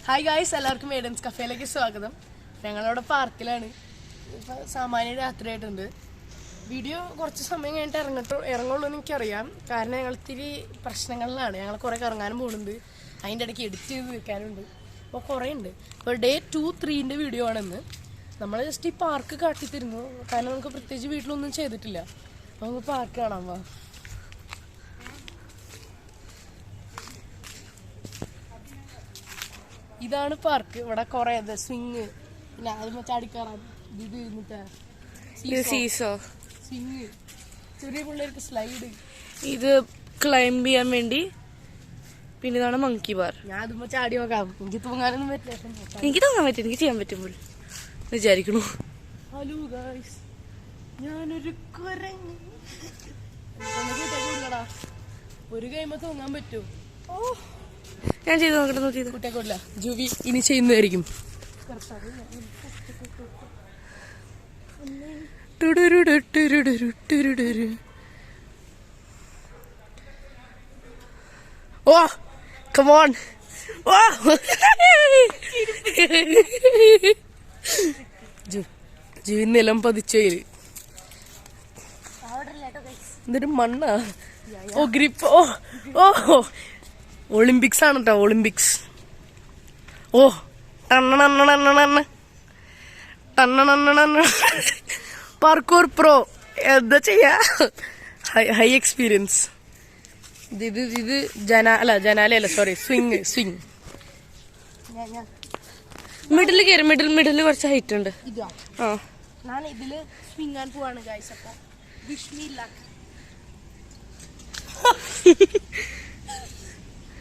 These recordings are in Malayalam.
ഹായ് ഗായ്സ്, എല്ലാവർക്കും മേഡൻസ് കഫേയിലേക്ക് സ്വാഗതം. ഞങ്ങളവിടെ പാർക്കിലാണ്. ഇപ്പോൾ സാമാന്യ രാത്രിയായിട്ടുണ്ട്. വീഡിയോ കുറച്ച് സമയം കഴിഞ്ഞിട്ട് ഇറങ്ങുള്ളൂ എന്ന് എനിക്കറിയാം. കാരണം ഞങ്ങൾ ഇത്തിരി പ്രശ്നങ്ങളിലാണ്. ഞങ്ങൾ കുറേ കറങ്ങാനും പോകുന്നുണ്ട്, അതിൻ്റെ ഇടയ്ക്ക് എഡിറ്റ് ചെയ്ത് വെക്കാനുണ്ട്. അപ്പോൾ കുറേ ഉണ്ട്. ഇപ്പോൾ ഡേ 2-3 വീഡിയോ ആണെന്ന്. നമ്മൾ ജസ്റ്റ് ഈ പാർക്ക് കാട്ടിത്തരുന്നു. കാരണം നമുക്ക് പ്രത്യേകിച്ച് വീട്ടിലൊന്നും ചെയ്തിട്ടില്ല. അപ്പോൾ നമുക്ക് പാർക്ക് കാണാൻ പോവാം. ഇതാണ് പാർക്ക്. ഇവിടെ കുറെ സ്വിങ്, പിന്നെ അത് ചാടിക്കയറാൻ, ഇത് സീസോ, സ്വിങ്, ചെറിയ പിള്ളേർക്ക് സ്ലൈഡ്, ഇത് ക്ലൈംബ് ചെയ്യാൻ വേണ്ടി. പിന്നെ ഇതാണ് മങ്കി ബാർ. ഞാൻ അതുമ്പോ ചാടി നോക്കാം. എനിക്ക് തൂങ്ങാനൊന്നും പറ്റില്ല. എനിക്ക് തോന്നാൻ പറ്റും, എനിക്ക് ചെയ്യാൻ പറ്റുമ്പോൾ വിചാരിക്കണു. ഹലോ ഗായ്സ്, ഞാനൊരു കുരങ്ങ്. ഒരു കഴിയുമ്പോ തൂങ്ങാൻ പറ്റുമോ? ഓ, ഞാൻ ചെയ്ത് നോക്കട്ടെ. കുട്ടിയെക്കൊല്ല ജൂവി ഇനി ചെയ്യുന്നതായിരിക്കും. ഓ come on. ഓ ജൂവി നിലം പതിച്ചയില് എന്തൊരു മണ്ണാ. ഓ ഗ്രിപ്പ്. ഓ ഒളിമ്പിക്സ് ആണ് കേട്ടോ, ഒളിമ്പിക്സ്. ഓ പാർക്കൂർ പ്രോ. എന്താ ചെയ്യാ, ഹൈ എക്സ്പീരിയൻസ്. ഇത് ജനാലയല്ല, സോറി, സ്വിങ്. മിഡിൽ കയറി. മിഡിൽ കുറച്ച് ഹൈറ്റ് ഉണ്ട്. ആ, ഞാൻ ഇതില് സ്വിങ്ങാൻ പോവാണ് ഗൈസ്. അപ്പൊ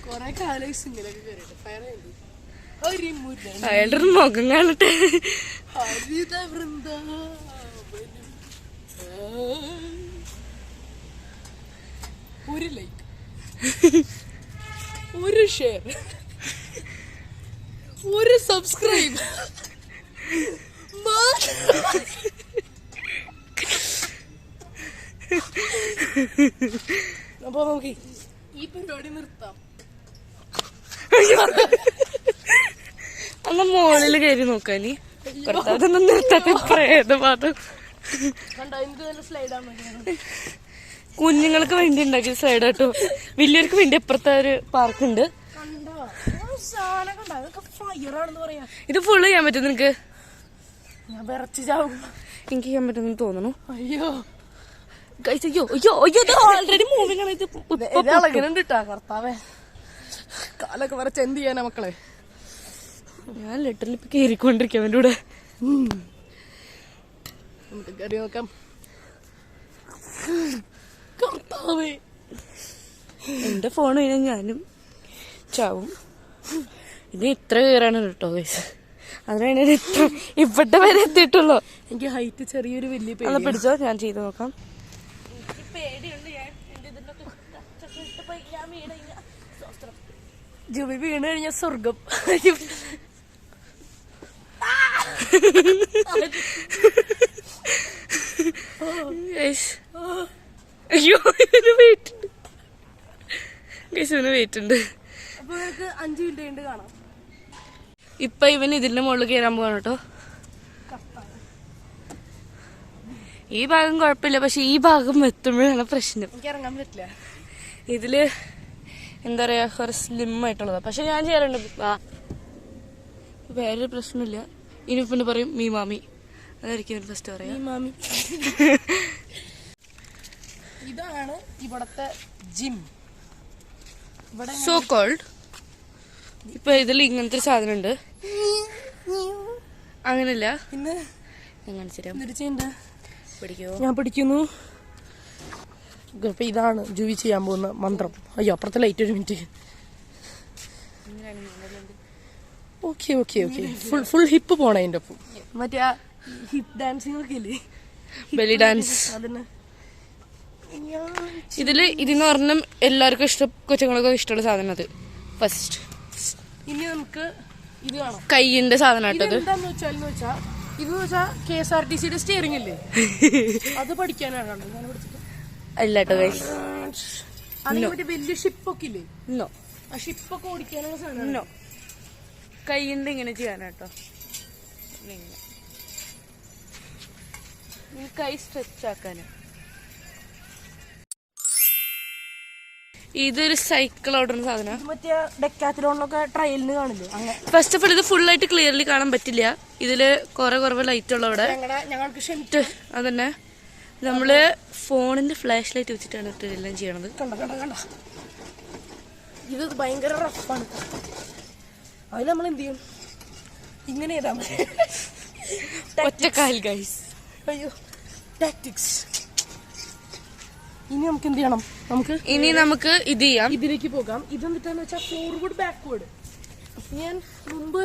കൊറേ കാലം സ്വിങ്ങിലൊക്കെ കയറിയിട്ട് അയാളുടെ മുഖം കാണട്ടെ. ഹരിത വൃന്ദാവനം, ഒരു ലൈക്ക്, ഒരു ഷെയർ, ഒരു സബ്സ്ക്രൈബ്. അപ്പൊ നമുക്ക് ഈ പരിപാടി നിർത്താം. അന്ന് മോളില് കയറി നോക്കാനി അതൊന്നും നിർത്താത്ത പ്രേതപാതം. കുഞ്ഞുങ്ങൾക്ക് വേണ്ടി ഉണ്ടാക്കിയ സ്ലൈഡ് കേട്ടോ. വലിയവർക്ക് വേണ്ടി അപ്പുറത്തെ ഒരു പാർക്കുണ്ട്. ഇത് ഫുള്ള് ചെയ്യാൻ പറ്റും നിനക്ക്? ഞാൻ വിറച്ച് ചാവും. എനിക്ക് ചെയ്യാൻ പറ്റുമെന്ന് തോന്നുന്നു. അയ്യോ ഓൾറെഡി മൂവിങ് ആണ്. ഇത് കിട്ടാ കർത്താവേ, കാലൊക്കെ വരച്ച് എന്ത് ചെയ്യാനാ മക്കളെ. ഞാൻ ലിറ്ററിൽ ഇപ്പൊ കയറിക്കൊണ്ടിരിക്കാം അവൻ്റെ കൂടെ. നമുക്ക് കയറി നോക്കാം. കർത്താവേ, എന്റെ ഫോൺ കഴിഞ്ഞാൽ ഞാനും ചാവും. ഇത് ഇത്ര കയറാണ് കേട്ടോ ഗൈസ്. അതിനാണ് ഇത്ര ഇപ്പത്തെ വരെ എത്തിയിട്ടുള്ളൂ. എനിക്ക് ഹൈറ്റ് ചെറിയൊരു വലിയ പേടി. പിടിച്ചോ, ഞാൻ ചെയ്ത് നോക്കാം. ജൂബി വീണ് കഴിഞ്ഞ സ്വർഗം. അയ്യോ, വെയിറ്റ് ഉണ്ട്. വെയിറ്റ് ഉണ്ട്. അപ്പൊ നമുക്ക് 5 മിനിറ്റ് കഴിഞ്ഞ് കാണാം. ഇപ്പൊ ഇവൻ ഇതിന്റെ മുകളിൽ കയറാൻ പോവാണ് കേട്ടോ. ഈ ഭാഗം കുഴപ്പമില്ല, പക്ഷെ ഈ ഭാഗം എത്തുമ്പോഴാണ് പ്രശ്നം. എനിക്ക് ഇറങ്ങാൻ പറ്റില്ല. ഇതില് എന്താ പറയാ, കുറെ സ്ലിം ആയിട്ടുള്ളതാ. പക്ഷെ ഞാൻ ചെയ്യാറുണ്ട്. വേറൊരു പ്രശ്നമില്ല. ഇനി പിന്നെ പറയും മീ മാമി. അതായിരിക്കും ഫസ്റ്റ് പറയാം. മാമി. ഇതാണ് ഇവിടത്തെ ജിം. So called. ഇപ്പൊ ഇതിൽ ഇങ്ങനത്തെ ഒരു സാധനം ഉണ്ട്. അങ്ങനല്ല, പിന്നെ പിടിക്കോ? ഞാൻ പിടിക്കുന്നു. ഇപ്പൊ ഇതാണ് ജൂവി ചെയ്യാൻ പോകുന്ന മന്ത്രം. അയ്യോ, അപ്പുറത്തെ ലൈറ്റ്. ഒരു മിനിറ്റ്. ഓക്കെ ഫുൾ ഹിപ്പ് പോണ അതിന്റെ ഒപ്പം. മറ്റേ ഹിപ്പ് ഡാൻസിങ് ഒക്കെ ഇല്ലേ, ബെല്ലി ഡാൻസ്. ഇതിന്ന് പറഞ്ഞാൽ എല്ലാവർക്കും കൊച്ചുങ്ങളൊക്കെ ഇഷ്ടമുള്ള സാധനം അത്. ഫസ്റ്റ് ഇനി നമുക്ക് ഇത് കാണാം. കൈയിന്റെ സാധനം കേട്ടത്. എന്താന്ന് വെച്ചാൽ ഇതെന്ന് വെച്ചാൽ KSRTCയുടെ സ്റ്റിയറിംഗ് ഇല്ലേ, അത് പഠിക്കാനാണ്. അല്ല കേട്ടോ ഗൈസ്, വലിയ ഷിപ്പൊക്കെ ഇല്ലേ, ആ ഷിപ്പൊക്കെ ഓടിക്കാനുള്ള സാധനം. കൈയിന്റെ ഇങ്ങനെ ചെയ്യാനാട്ടോ. കൈ സ്ട്രെച്ച് ആക്കാന്. ഇതൊരു സൈക്കിൾ ഓടുന്ന സാധനം. മറ്റേ ഡെക്കാത്തലോണിലൊക്കെ ട്രയലിന് കാണില്ലേ അങ്ങനെ. ഫസ്റ്റ് ഓഫ് ഓൾ ഇത് ഫുൾ ആയിട്ട് ക്ലിയർലി കാണാൻ പറ്റില്ല. ഇതില് കുറവ് ലൈറ്റ് ഉള്ളവിടെ. ഞങ്ങൾക്ക് അതന്നെ നമ്മള് ഫോണിന്റെ ഫ്ലാഷ് ലൈറ്റ് വെച്ചിട്ടാണ് എല്ലാം ചെയ്യണത്. കണ്ട ഇത് ഭയങ്കര റഫാണ്. അത് നമ്മൾ എന്ത് ചെയ്യും? ഇങ്ങനെ ചെയ്താൽ മതി. ഒറ്റക്കാൽ ഗൈസ്. അയ്യോ ടാക്ടിക്സ്. ഇനി നമുക്ക് എന്ത് ചെയ്യണം? നമുക്ക് ഇത് ചെയ്യാം. ഇതിലേക്ക് പോകാം. ഇതെന്തിട്ടാന്ന് വെച്ചാൽ ഫോർവേഡ് ബാക്ക്വേർഡ്. ഞാൻ മുമ്പ്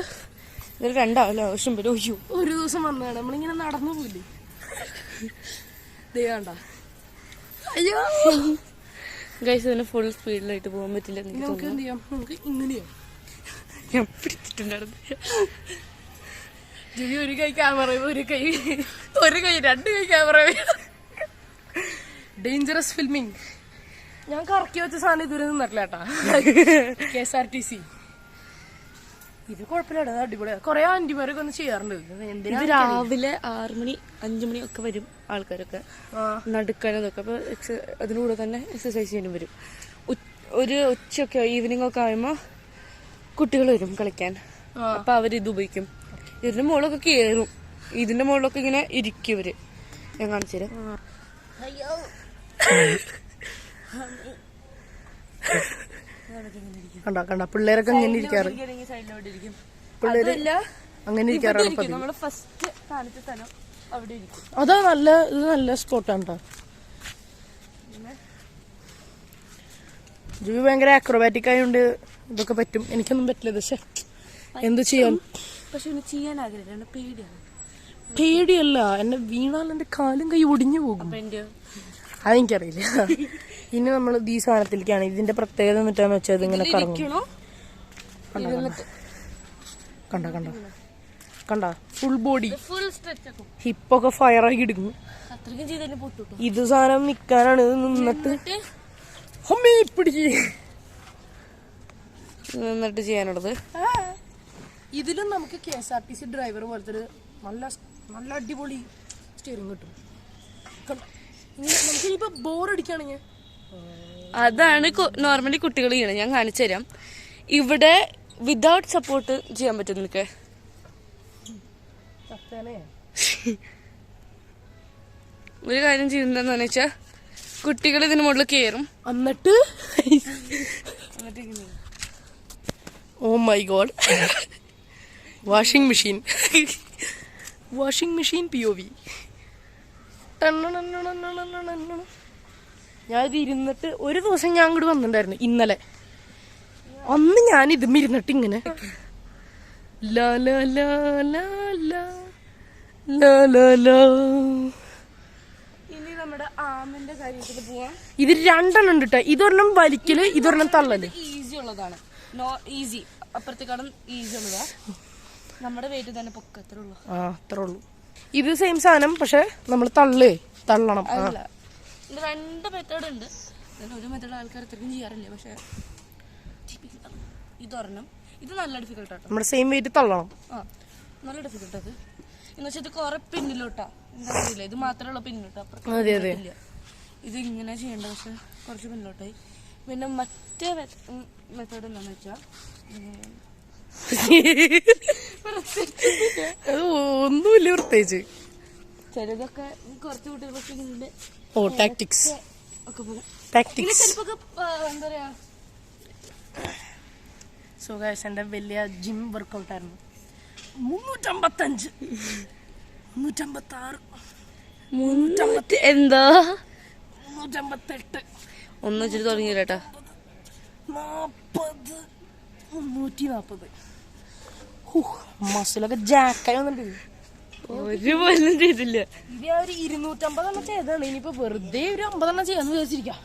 ഇതൊരു 2 ആവശ്യം വരും. ഒരു ദിവസം വന്നതാണ്. നമ്മളിങ്ങനെ നടന്നു പോയില്ലേ? വേണ്ട. അയ്യോ ഗൈസ്, ഇതിന് ഫുൾ സ്പീഡിലായിട്ട് പോകാൻ പറ്റില്ല. നമുക്ക് എന്ത് ചെയ്യാം? നമുക്ക് ഇങ്ങനെയോ ഞാൻ പിടിച്ചിട്ടുണ്ടായിരുന്നു. ഒരു കൈ ക്യാമറ, ഒരു കൈ 2 കൈ ക്യാമറ. Dangerous filming. ഞാൻ കറക്കി വെച്ച സാധനം ഇതുവരെ നിന്നിട്ടില്ല കേട്ടാ. KSRTC ഇത് കുഴപ്പമില്ല, അടിപൊളിയാണ്. കുറെ ആന്റിമാരൊക്കെ ഒന്ന് ചെയ്യാറുണ്ട്. ഇത് രാവിലെ 6 മണി 5 മണി ഒക്കെ വരും ആൾക്കാരൊക്കെ നടക്കാനതൊക്കെ. അപ്പൊ അതിലൂടെ തന്നെ എക്സസൈസ് ചെയ്യാനും വരും. ഒരു ഉച്ചയൊക്കെ ഈവനിങ് ഒക്കെ ആകുമ്പോ കുട്ടികൾ വരും കളിക്കാൻ. അപ്പൊ അവരിത് ഉപയോഗിക്കും. ഇതിന്റെ മുകളിലൊക്കെ കയറും. ഇതിന്റെ മുകളിലൊക്കെ ഇങ്ങനെ ഇരിക്കും ഇവര്. ഞാൻ കാണിച്ചു തരാം. കണ്ട പിള്ളേരൊക്കെ അങ്ങനെ ഇരിക്കാറ്. പിള്ളേര് അങ്ങനെ ഇരിക്കാറാണ്. അതാ ഇത് നല്ല സ്പോട്ടാണ് കേട്ടോ. ജൂബി ഭയങ്കര ആക്രോബാറ്റിക് ആയതുകൊണ്ട് ഇതൊക്കെ പറ്റും. എനിക്കൊന്നും പറ്റില്ല. പക്ഷെ എന്ത് ചെയ്യാൻ? പക്ഷെ ചെയ്യാൻ ആഗ്രഹമാണ്. പേടിയല്ല, എന്നെ വീണാൽ എന്റെ കാലും കൈ ഒടിഞ്ഞു പോകും. അതെനിക്കറിയില്ല. ഇനി നമ്മൾ ഈ സാധനത്തിലേക്കാണ്. ഇതിന്റെ പ്രത്യേകത എന്നിട്ടാന്ന് വെച്ചാൽ ഇതിങ്ങനെ കറങ്ങും. കണ്ട ഫുൾ ബോഡി, ഹിപ്പൊക്കെ ഫയറാക്കി എടുക്കും. ഇത് സാധനം നിക്കാനാണ്. ഇത് നിന്നിട്ട് ചെയ്യാനുള്ളത്. ഇതിലും നമുക്ക് KSRTC ഡ്രൈവർ പോലത്തെ ഒരു നല്ല അടിപൊളി സ്റ്റിയറിംഗ് കിട്ടും. നമുക്കിനിപ്പോ ബോറടിക്കുകയാണെങ്കിൽ അതാണ് നോർമലി കുട്ടികൾ ചെയ്യണം. ഞാൻ കാണിച്ചു തരാം. ഇവിടെ വിതൗട്ട് സപ്പോർട്ട് ചെയ്യാൻ പറ്റും നിനക്ക്. ഒരു കാര്യം ചെയ്യുന്നതെന്ന് വെച്ചാ കുട്ടികൾ ഇതിന് മുകളിൽ കയറും. എന്നിട്ട് oh my God, washing machine POV. ഞാനിത് ഇരുന്നിട്ട് ഒരു ദിവസം ഞാൻ ഇങ്ങോട്ട് വന്നിട്ടുണ്ടായിരുന്നു ഇന്നലെ. അന്ന് ഞാൻ ഇതും ഇരുന്നിട്ട് ഇങ്ങനെ ഇനി നമ്മുടെ ആമിന്റെ കാര്യത്തിൽ പോവാം. ഇത് 2 ഉണ്ട് കേട്ടോ. ഇതൊരെണ്ണം വലിക്കല്, ഇതൊരെണ്ണം തള്ളല്. ഈസി ഉള്ളതാണ്. ഈസി അപ്പുറത്തേക്കാളും ഈസി ഉള്ളതാ. നമ്മുടെ വെയിറ്റ് തന്നെ പൊക്കത്രേ ഉള്ളൂ. അത്രേ ഉള്ളൂ. ഇത് സെയിം സാധനം, പക്ഷെ നമ്മൾ തള്ളണം. 2 മെത്തേഡ് ഉണ്ട്. ഒരു മെത്തേഡ് ആൾക്കാർ ഇത്രയും ചെയ്യാറില്ല. പക്ഷെ ഇതൊരെണ്ണം. ഇത് നല്ല ഡിഫിക്കൽട്ട് ആട്ടോ. നമ്മുടെ സെയിം വെയിറ്റ് തള്ളണം. നല്ല ഡിഫിക്കൽട്ട് അത്. എന്ന് വെച്ചാൽ ഇത് കുറെ പിന്നിലോട്ടാ. എന്താ അറിയില്ല, ഇത് മാത്രമുള്ള പിന്നിലോട്ടാ. ഇത് ഇങ്ങനെ ചെയ്യണ്ട, പക്ഷെ കുറച്ച് പിന്നിലോട്ടായി. പിന്നെ മറ്റേ മെത്തേഡ് എന്താന്ന് വെച്ചാ ഒന്നുമില്ല പ്രത്യേകിച്ച്. ചിലതൊക്കെ കുറച്ച് കുട്ടികളൊക്കെ ടാക്ടിക്സ് ഒക്കെ പോകും. ചിലപ്പോ എന്താ പറയാ. സോ ഗൈസ്, എന്റെ വലിയ ജിം വർക്കൗട്ട് ആയിരുന്നു. 355 356 എന്താ 358 ഒന്നും വെച്ചിട്ട് തുടങ്ങിയില്ലേട്ടാ. 40 340 മസിലൊക്കെ ജാക്കായി വന്നിട്ടുണ്ട്. ഒരു പോലും ചെയ്തില്ല. ഇത് ഞാൻ ഒരു 250 ചെയ്താണ്. ഇനിയിപ്പോ വെറുതെ ഒരു 50 ചെയ്യാന്ന് വിചാരിച്ചിരിക്കാം.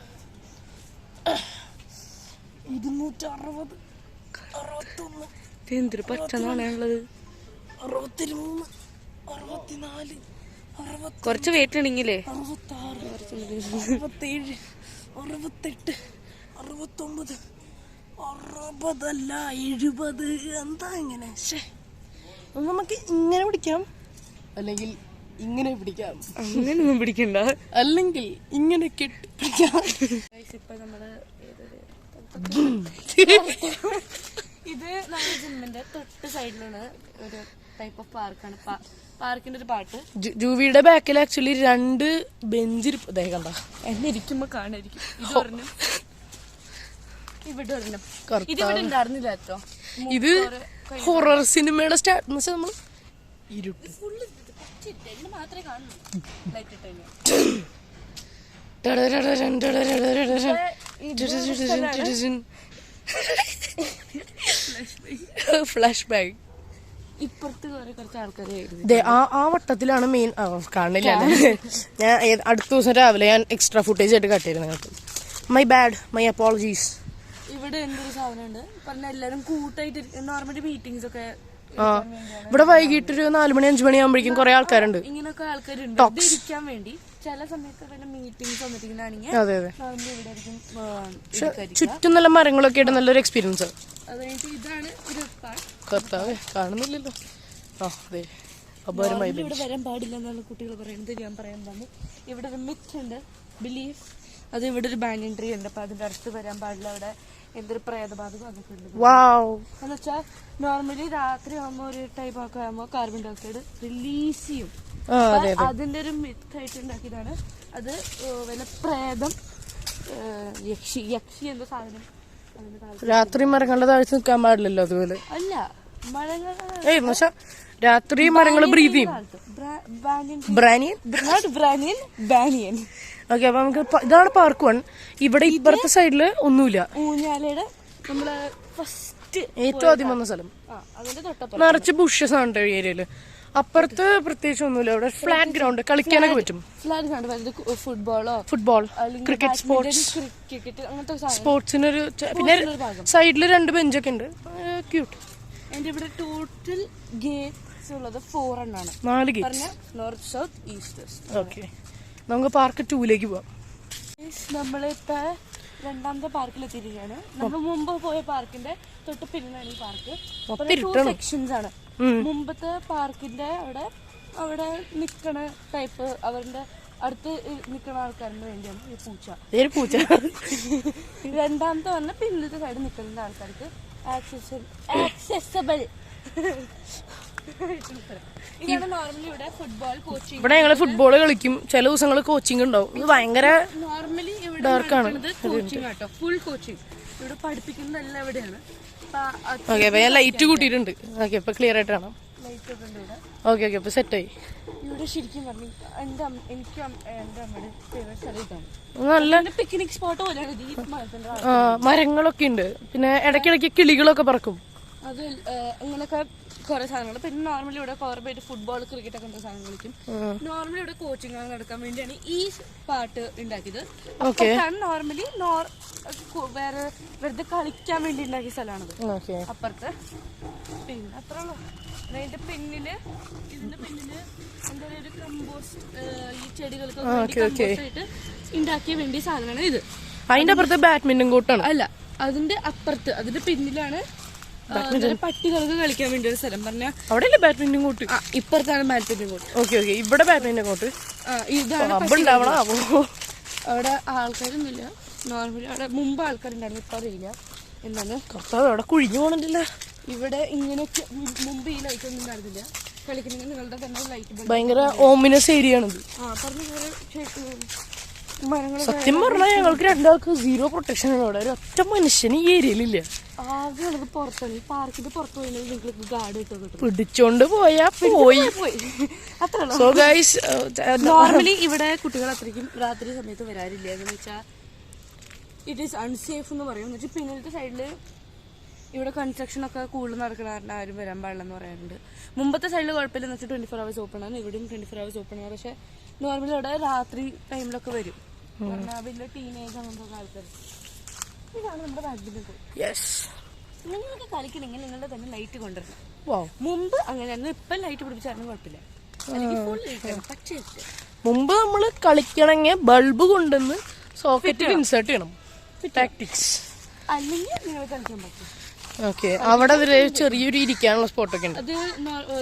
260 61 എന്തൊരു പച്ചനാണുള്ളത്. 63 64 കുറച്ച് വെയിറ്റ് ഉണ്ടെങ്കിലേ 66 67 68 69 60 അല്ല 70 എന്താ ഇങ്ങനെ? നമുക്ക് ഇങ്ങനെ പിടിക്കാം, അല്ലെങ്കിൽ ഇങ്ങനെ പിടിക്കാം. അങ്ങനെയൊന്നും പിടിക്കണ്ട, അല്ലെങ്കിൽ ഇങ്ങനെ കെട്ടി പിടിക്കാം. ഇപ്പൊ നമ്മള് ഇത് നമ്മുടെ ജിമ്മിന്റെ തൊട്ട് സൈഡിലാണ് ഒരു ടൈപ്പ് ഓഫ് പാർക്കാണ്. പാർക്കിന്റെ ഒരു പാട്ട്. ജൂവിയുടെ ബാക്കിൽ ആക്ച്വലി 2 ബെഞ്ച് കണ്ട എന്നെ ഇരിക്കുമ്പോ കാണായിരിക്കും. ഇത് പറഞ്ഞു ഇവിടെ ഒരെണ്ണം ഇതിവിടെ ഉണ്ടായിരുന്നില്ല കേട്ടോ. ഇത് ഹൊറർ സിനിമയുടെ സ്റ്റാർട്ട് എന്ന് വെച്ചാൽ നമ്മള് ഇരുട്ട് മാത്രമേ കാണുന്നു. ലൈറ്റ് ഇട്ട് ഫ്ലാഷ് ബാക്ക്. ഇപ്പുറത്ത് കുറച്ച് ആൾക്കാരെ ആ വട്ടത്തിലാണ് മെയിൻ. കാണില്ല, ഞാൻ അടുത്ത ദിവസം രാവിലെ ഞാൻ എക്സ്ട്രാ ഫുട്ടേജ് ആയിട്ട് കട്ടിയിരുന്നു നിങ്ങൾക്ക്. My bad, my apologies. ഇവിടെ എന്തൊരു സാധനം ഉണ്ട് പറഞ്ഞ എല്ലാരും കൂട്ടായിട്ട് നോർമലി മീറ്റിംഗ്സ് ഒക്കെ. ഇവിടെ വൈകിട്ട് ഒരു 4 മണി 5 മണി ആകുമ്പോഴേക്കും കുറെ ആൾക്കാരുണ്ട്. ഇങ്ങനൊക്കെ ആൾക്കാരുണ്ട് ഇരിക്കാൻ വേണ്ടി. ചില സമയത്ത് വല്ല മീറ്റിംഗ്സ് വന്നിരിക്കുന്നതാണെങ്കിൽ ചുറ്റും നല്ല മരങ്ങളൊക്കെ ആയിട്ട് നല്ലൊരു എക്സ്പീരിയൻസ്. ഇതാണ് ഒരു കർത്താവേ, കാണുന്നില്ലല്ലോ. ഇവിടെ വരാൻ പാടില്ല എന്നാണ് കുട്ടികൾ പറയുന്നത്. ഞാൻ പറയാൻ പറഞ്ഞു ഇവിടെ ഒരു മിത്ത് ഉണ്ട്, ബിലീഫ്. അത് ഇവിടെ ഒരു ബാനിയൻ ട്രീ ഉണ്ട്, അപ്പൊ അതിന്റെ അടുത്ത് വരാൻ പാടില്ല. അവിടെ എന്തൊരു പ്രേതബാധകം അതൊക്കെ ഉണ്ട്. എന്ന് വെച്ചാൽ നോർമലി രാത്രി ആകുമ്പോ ഒരു ടൈപ്പ് ഒക്കെ ആകുമ്പോ കാർബൺ ഡൈ ഓക്സൈഡ് റിലീസ് ചെയ്യും. അതിന്റെ ഒരു മിത്തായിട്ട് ഉണ്ടാക്കിയതാണ് അത്. വല്ല പ്രേതം, യക്ഷി എന്തോ സാധനം. രാത്രി മരങ്ങളുടെ താഴ്ച നിൽക്കാൻ പാടില്ലല്ലോ. അതുപോലെ അല്ല, മരങ്ങൾ രാത്രി മരങ്ങൾ ബ്രീത്ത് ചെയ്യും. ഓക്കെ, അപ്പൊ നമുക്ക് ഇതാണ് പാർക്ക് 1. ഇവിടെ ഇപ്പുറത്തെ സൈഡില് ഒന്നുമില്ല. ഊഞ്ഞാലയുടെ നമ്മള് ഫസ്റ്റ് ഏറ്റവും ആദ്യം വന്ന സ്ഥലം നിറച്ച് ബുഷസ് ആണ് ഈ ഏരിയയില്. അപ്പുറത്ത് പ്രത്യേകിച്ച് ഒന്നുമില്ല. ഇവിടെ ഫ്ലാറ്റ് ഗ്രൗണ്ട്, കളിക്കാനൊക്കെ പറ്റും. ഫുട്ബോൾ, ക്രിക്കറ്റ്, സ്പോർട്സിനൊരു. പിന്നെ സൈഡില് 2 ബെഞ്ചൊക്കെ ഉണ്ട്, ക്യൂട്ട്. എന്റെ ഇവിടെ ടോട്ടൽ ഗേറ്റ്സ് ഉള്ളത് 4 എണ്ണാണ്. 4 Gates, north south east west. Okay, നമുക്ക് പാർക്ക് 2ലേക്ക് പോവാം. നമ്മളിപ്പോ 2ാമത്തെ പാർക്കിൽ എത്തിയിരിക്കുകയാണ്. നമ്മൾ മുമ്പ് പോയ പാർക്കിന്റെ തൊട്ട് പിന്നാണ് ഈ പാർക്ക്. 2 സെക്ഷൻസ് ആണ്. മുമ്പത്തെ പാർക്കിന്റെ അവിടെ നിക്കണ ടൈപ്പ് അവരുടെ അടുത്ത് നിക്കണ ആൾക്കാരുടെ വേണ്ടിയാണ് ഈ പൂച്ച. 2ാമത്തെ പറഞ്ഞ പിന്നത്തെ സൈഡ് നിൽക്കുന്ന ആൾക്കാർക്ക് ആക്സസബിൾ. ഇതാണ് നോർമലി ഇവിടെ ഫുട്ബോൾ കോച്ചിങ്. ഇവിടെ ഞങ്ങള് ഫുട്ബോൾ കളിക്കും. ചില ദിവസങ്ങൾ കോച്ചിങ് ഉണ്ടാവും. ഇത് ഭയങ്കര നോർമലി ഇവിടെ കോച്ചിങ് കേട്ടോ, ഫുൾ കോച്ചിങ്. ഇവിടെ പഠിപ്പിക്കുന്നതെല്ലാം എവിടെയാണ്. ഞാൻ ലൈറ്റ് കൂട്ടിയിട്ടുണ്ട്. ഓക്കെ, ഇപ്പൊ ക്ലിയർ ആയിട്ട് കാണാം. ഓക്കെ, ഇപ്പൊ സെറ്റായി. ഇവിടെ ശരിക്കും പറഞ്ഞു എനിക്ക് എന്റെ അമ്മയുടെ ഫേവറേറ്റ് സ്ഥലം ഇതാണ്. നല്ല പിക്നിക് സ്പോട്ട് പോലെയാണ് ഇത്. മരങ്ങളൊക്കെ ഉണ്ട്. പിന്നെ ഇടയ്ക്കിടയ്ക്ക് കിളികളൊക്കെ പറക്കും. അത് അങ്ങനെയൊക്കെ കുറെ സാധനങ്ങൾ. പിന്നെ നോർമലി ഇവിടെ കോർബേറ്റ് ഫുട്ബോൾ, ക്രിക്കറ്റ് ഒക്കെ സാധനം കളിക്കും. നോർമലി ഇവിടെ കോച്ചിങ് നടക്കാൻ വേണ്ടിയാണ് ഈ പാട്ട് ഉണ്ടാക്കിയത്. നോർമലി വേറെ വെറുതെ കളിക്കാൻ വേണ്ടി ഉണ്ടാക്കിയ സ്ഥലമാണത് അപ്പുറത്ത്. പിന്നെ അത്ര ഉള്ളു. ഇതിന്റെ പിന്നില് എന്താ ഒരു കമ്പോസ്റ്റ്, ഈ ചെടികൾക്ക് ആയിട്ട് ഉണ്ടാക്കിയ വേണ്ടിയ സാധനമാണ് ഇത്. അതിന്റെ അപ്പുറത്ത് ബാഡ്മിന്റൺ കോർട്ടാണ്. അല്ല, അതിന്റെ അപ്പുറത്ത് അതിന്റെ പിന്നിലാണ് പട്ടികൾക്ക് കളിക്കാൻ വേണ്ടി ഒരു സ്ഥലം. പറഞ്ഞ അവിടെ ബാഡ്മിന്റൺ കോർട്ട്. ഇപ്പുറത്താണ് ബാഡ്മിന്റൺ കോർട്ട്. ഓക്കെ, ഇവിടെ ബാഡ്മിന്റൺ കോർട്ട്. ഇതാണ് അവിടെ ആൾക്കാരൊന്നുമില്ല. നോർമലി അവിടെ മുമ്പ് ആൾക്കാരുണ്ടായിരുന്നു, ഇപ്പൊ അറിയില്ല എന്നാണ്. അവിടെ കുഴിഞ്ഞു പോകണില്ല. ഇവിടെ ഇങ്ങനെയൊക്കെ മുമ്പ് ഈ ലൈറ്റ് ഒന്നും ഉണ്ടായിരുന്നില്ല. കളിക്കണമെങ്കിൽ നിങ്ങളുടെ തന്നെ ലൈറ്റ് ഭയങ്കര ഓമിനസ് ഏരിയ ആണിത്. സത്യം പറഞ്ഞാൽ ഞങ്ങൾക്ക് 2 ആൾക്ക് 0 പ്രൊട്ടക്ഷൻ ആണ്. അവിടെ ഒറ്റ മനുഷ്യൻ ഈ ഏരിയയിലില്ല. ആകെ ഉള്ളത് പുറത്താണ്. ഈ പാർക്കിന്റെ പുറത്ത് പോയി നിങ്ങൾക്ക് ഗാർഡ് കിട്ടും. പിടിച്ചോണ്ട് പോയാ പോയി. അത്ര നോർമലി ഇവിടെ കുട്ടികൾ അത്രയ്ക്കും രാത്രി സമയത്ത് വരാറില്ല. എന്ന് വെച്ചാൽ ഇറ്റ് ഈസ് അൺസേഫ് എന്ന് പറയും. എന്ന് വെച്ചാൽ പിന്നിലത്തെ സൈഡില് ഇവിടെ കൺസ്ട്രക്ഷൻ ഒക്കെ കൂടുതൽ നടക്കുന്ന ആരും വരാൻ പാടില്ലെന്ന് പറയാറുണ്ട്. മുമ്പത്തെ സൈഡിൽ കുഴപ്പമില്ലെന്ന് വെച്ചാൽ 24 hours ഓപ്പൺ ആണ്. ഇവിടെയും 24 hours ഓപ്പൺ ആണ്. പക്ഷെ നോർമലി ഇവിടെ രാത്രി ടൈമിലൊക്കെ വരും. വലിയ ടീനേജ് അങ്ങനത്തെ ആൾക്കാർ. ഇതാണ് നമ്മുടെ ബാഡ്മിന്റൺ കോർട്ട്. നിങ്ങൾക്ക് കളിക്കണമെങ്കിൽ നിങ്ങളുടെ തന്നെ ലൈറ്റ് കൊണ്ടുവരണം. മുമ്പ് അങ്ങനെയായിരുന്നു, ഇപ്പം ലൈറ്റ് പിടിപ്പിച്ചാലും കുഴപ്പമില്ല. പക്ഷേ മുമ്പ് നമ്മള് കളിക്കണമെങ്കിൽ ബൾബ് കൊണ്ടുവന്ന് സോക്കറ്റിൽ ഇൻസേർട്ട് ചെയ്യണം. ടാക്ടിക്സ് അല്ലെങ്കിൽ നിങ്ങൾ കളിക്കാൻ പറ്റും. ഓക്കെ, അവിടെ അതില് ചെറിയൊരു ഇരിക്കാനുള്ള സ്പോട്ടൊക്കെ ഉണ്ട്. അത്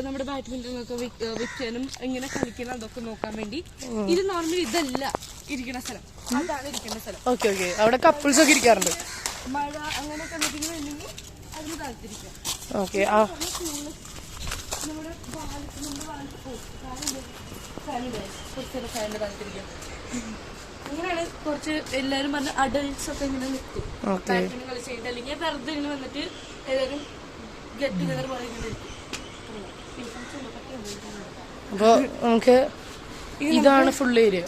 നമ്മുടെ ബാഡ്മിന്റൺ ഒക്കെ വെക്കാനും ഇങ്ങനെ കളിക്കണം അതൊക്കെ നോക്കാൻ വേണ്ടി. ഇത് നോർമലി ഇതല്ല ഇരിക്കുന്ന സ്ഥലം, അതാണ് ഇരിക്കുന്ന സ്ഥലം. ഓക്കെ ഓക്കെ, അവിടെ കപ്പിൾസ് ഒക്കെ ഇരിക്കാറുണ്ട്. മഴ അങ്ങനെയൊക്കെ ഉണ്ടെങ്കിൽ അതിന് താല്പര്യം. ഓക്കെ, നമ്മുടെ ഫാനിന്റെ താല്പര്യം. അങ്ങനെയാണ് കുറച്ച് എല്ലാരും പറഞ്ഞ അഡൽട്സ് ഒക്കെ ഇങ്ങനെ നിൽക്കും ബാഡ്മിന്റൺ കളിച്ചിട്ട്, അല്ലെങ്കിൽ വെറുതെ ഇങ്ങനെ വന്നിട്ട് എല്ലാവരും ഗെറ്റ് ടുഗദർ പോലെ ഇങ്ങനെ നിൽക്കും. അപ്പൊ നമുക്ക് ഇതാണ് ഫുൾ ഏരിയ.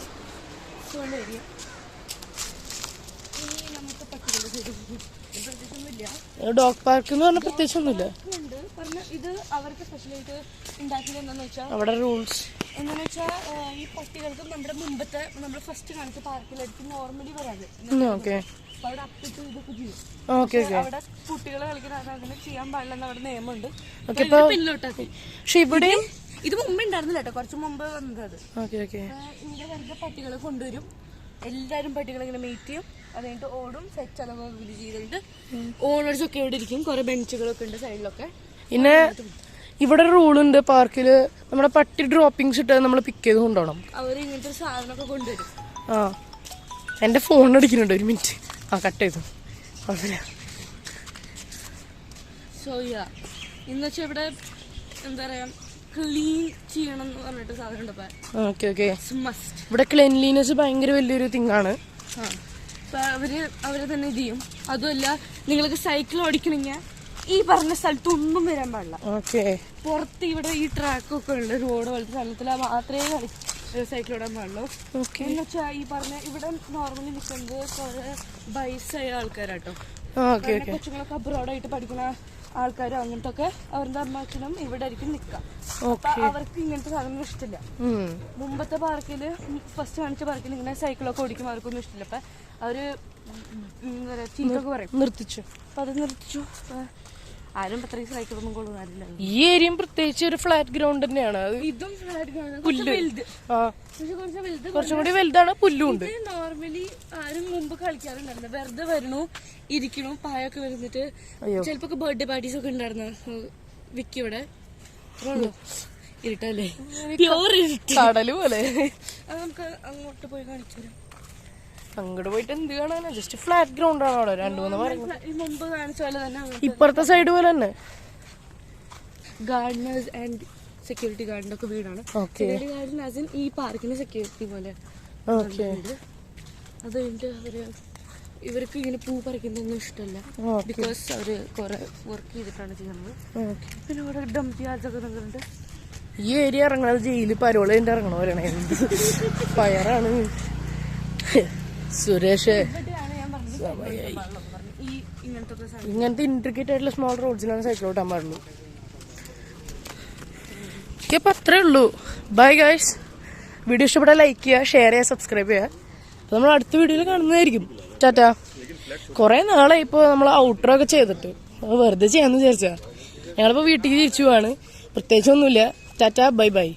ഡോഗ് പാർക്ക് എന്ന് പറഞ്ഞ പ്രത്യേകിച്ചൊന്നുമില്ല. ഇത് അവർക്ക് സ്പെഷ്യലായിട്ട് ഉണ്ടാക്കിയത് എന്താന്ന് വെച്ചാൽ അവിടെ റൂൾസ് എന്താന്ന് വെച്ചാൽ ഈ പട്ടികൾക്ക് നമ്മുടെ മുമ്പത്തെ നമ്മൾ ഫസ്റ്റ് കാണിച്ച പാർക്കിലെടുത്ത് നോർമലി വരാതെ ഓക്കെ അവിടെ അപ്പിട്ട് ഇതൊക്കെ ചെയ്യും. ഓക്കെ ഓക്കെ, അവിടെ കുട്ടികളെ കളിക്കുന്ന അങ്ങനെ ചെയ്യാൻ പാടില്ലെന്ന് അവിടെ നിയമമുണ്ട്. പിന്നിലോട്ടാക്കി. പക്ഷെ ഇവിടെയും ഇത് മുമ്പ് ഉണ്ടായിരുന്നില്ല കേട്ടോ, കുറച്ച് മുമ്പ് വന്നത്. അത് ഓക്കെ ഓക്കെ, ഇങ്ങനെ വെറുതെ പട്ടികളെ കൊണ്ടുവരും, എല്ലാരും പട്ടികളെ ഇങ്ങനെ മീറ്റ് ചെയ്യും, അത് കഴിഞ്ഞിട്ട് ഓടും, സെറ്റ് അലവൊക്കെ ഇത് ചെയ്തിട്ട് ഓണേഴ്സ് ഒക്കെ ഇവിടെ ഇരിക്കും. കുറെ ബെഞ്ചുകളൊക്കെ ഉണ്ട് സൈഡിലൊക്കെ. പിന്നെ ഇവിടെ റൂളുണ്ട് പാർക്കില്, നമ്മുടെ പട്ടി ഡ്രോപ്പിങ്സ് ഇട്ട് നമ്മൾ പിക്ക് ചെയ്ത് കൊണ്ടുപോകണം. അവര് ഇങ്ങനത്തെ ഒരു സാധനമൊക്കെ കൊണ്ടുവരും. ആ, എന്റെ ഫോൺ അടിക്കുന്നുണ്ട്, ഒരു മിനിറ്റ്. ആ, കട്ട് ചെയ്തു. കുഴപ്പമില്ല. സോ യാ, ഇന്ന് വെച്ചാൽ ഇവിടെ എന്താ പറയാ ക്ലീൻ ചെയ്യണം എന്ന് പറഞ്ഞിട്ട് സാധനം ഉണ്ട്. Okay okay, must. ഇവിടെ ക്ലെൻലിനെസ് ഭയങ്കര വലിയൊരു തിങ്ങാണ്. അവര് തന്നെ ഇത് ചെയ്യും. അതുമല്ല, നിങ്ങൾക്ക് സൈക്കിൾ ഓടിക്കണമെങ്കിൽ ഈ പറഞ്ഞ സ്ഥലത്ത് ഒന്നും വരാൻ പാടില്ല. ഓക്കെ, പുറത്ത് ഇവിടെ ഈ ട്രാക്കൊക്കെ ഉണ്ട്, റോഡ് പോലത്തെ സ്ഥലത്തിൽ മാത്രമേ സൈക്കിൾ ഓടാൻ പാടുള്ളൂ. എന്ന് വെച്ചാൽ ഈ പറഞ്ഞ ഇവിടെ നോർമലി നിൽക്കുന്നത് കുറെ വയസ്സായ ആൾക്കാരാട്ടോ. കൊച്ചുങ്ങളൊക്കെ അബ്രോഡായിട്ട് പഠിക്കുന്ന ആൾക്കാരും അങ്ങനത്തെ ഒക്കെ അവരുടെ അമ്മച്ചനും ഇവിടെ ആയിരിക്കും നിൽക്കാം. അപ്പൊ അവർക്ക് ഇങ്ങനത്തെ സാധനം ഇഷ്ടമില്ല. മുമ്പത്തെ പാർക്കില് ഫസ്റ്റ് കാണിച്ച പാർക്കിൽ ഇങ്ങനെ സൈക്കിളൊക്കെ ഓടിക്കും, അവർക്കൊന്നും ഇഷ്ടമില്ല. അപ്പൊ അവര് ചീത്തൊക്കെ പറയും, നിർത്തിച്ചു. അപ്പൊ അത് നിർത്തിച്ചു. ആരും അത്രയും സൈക്കിളൊന്നും കൊള്ളുന്നില്ല. ഈ ഏരിയയും പ്രത്യേകിച്ച് ഒരു ഫ്ലാറ്റ് ഗ്രൗണ്ട് തന്നെയാണ്. ഇതും ഫ്ലാറ്റ് ഗ്രൗണ്ട്, കുറച്ചും കൂടി വലുതാണ്, പുല്ലുണ്ട്. നോർമലി ആരും മുമ്പ് കളിക്കാറുണ്ടായിരുന്നു. വെറുതെ വരണു, ഇരിക്കണു, പായൊക്കെ വരുന്നിട്ട്. ചിലപ്പോ ബർത്ത്ഡേ പാർട്ടീസ് ഒക്കെ ഉണ്ടായിരുന്നു. വിക്കി ഇവിടെ ഇരുട്ടല്ലേ, പ്യോർ ഇരുട്ട്, കടല് പോലെ. അത് നമുക്ക് അങ്ങോട്ട് പോയി കാണിച്ചു തരാം. അങ്ങോട്ട് പോയിട്ട് എന്ത് കാണാനാ, ജസ്റ്റ് ഫ്ലാറ്റ് ഗ്രൗണ്ട് ആണ് അവിടെ. 2-3 മരങ്ങൾ മുമ്പ് കാണിച്ച പോലെ തന്നെ. ഇപ്പുറത്തെ സൈഡ് പോലെ തന്നെ ഗാർഡനേഴ്സ് ആൻഡ് സെക്യൂരിറ്റി ഗാർഡിന്റെ ഒക്കെ വീടാണ്. സെക്യൂരിറ്റി ഗാർഡൻ ആസ് ഇൻ ഈ പാർക്കിന്റെ സെക്യൂരിറ്റി പോലെ. അത് കഴിഞ്ഞിട്ട് ഇവർക്ക് ഇങ്ങനെ പൂ പറിക്കുന്നൊന്നും ഇഷ്ടമല്ല, ബിക്കോസ് അവര് കുറെ വർക്ക് ചെയ്തിട്ടാണ് ചെയ്യുന്നത്. പിന്നെ ഇവിടെ ഡംപ് യാർഡ്സ് ഒക്കെ നിൽക്കുന്നുണ്ട്. ഈ ഏരിയ ഇറങ്ങണത് ജയിലിൽ പരോള് കഴിഞ്ഞിട്ട് ഇറങ്ങണ പോലെയാണ്. ഫയറാണ്. സുരേഷ്, ഇങ്ങനത്തെ ഇൻട്രിക്കേറ്റ് ആയിട്ടുള്ള സ്മോൾ റോഡ്സിലാണ് സൈക്കിൾ ഓട്ടാൻ പാടുള്ളൂ. അപ്പൊ അത്രേ ഉള്ളൂ. Bye guys. വീഡിയോ ഇഷ്ടപ്പെട്ടാൽ ലൈക്ക് ചെയ്യുക, ഷെയർ ചെയ്യുക, സബ്സ്ക്രൈബ് ചെയ്യുക. അപ്പൊ നമ്മൾ അടുത്ത വീഡിയോയിൽ കാണുന്നതായിരിക്കും. ടാറ്റാ. കുറെ നാളെ ഇപ്പോൾ നമ്മൾ ഔട്ടർ ഒക്കെ ചെയ്തിട്ട് വെറുതെ ചെയ്യാന്ന് വിചാരിച്ചാ. ഞങ്ങളിപ്പോ വീട്ടിൽ തിരിച്ചു പോവാണ്. പ്രത്യേകിച്ചൊന്നുമില്ല. Tata, bye bye.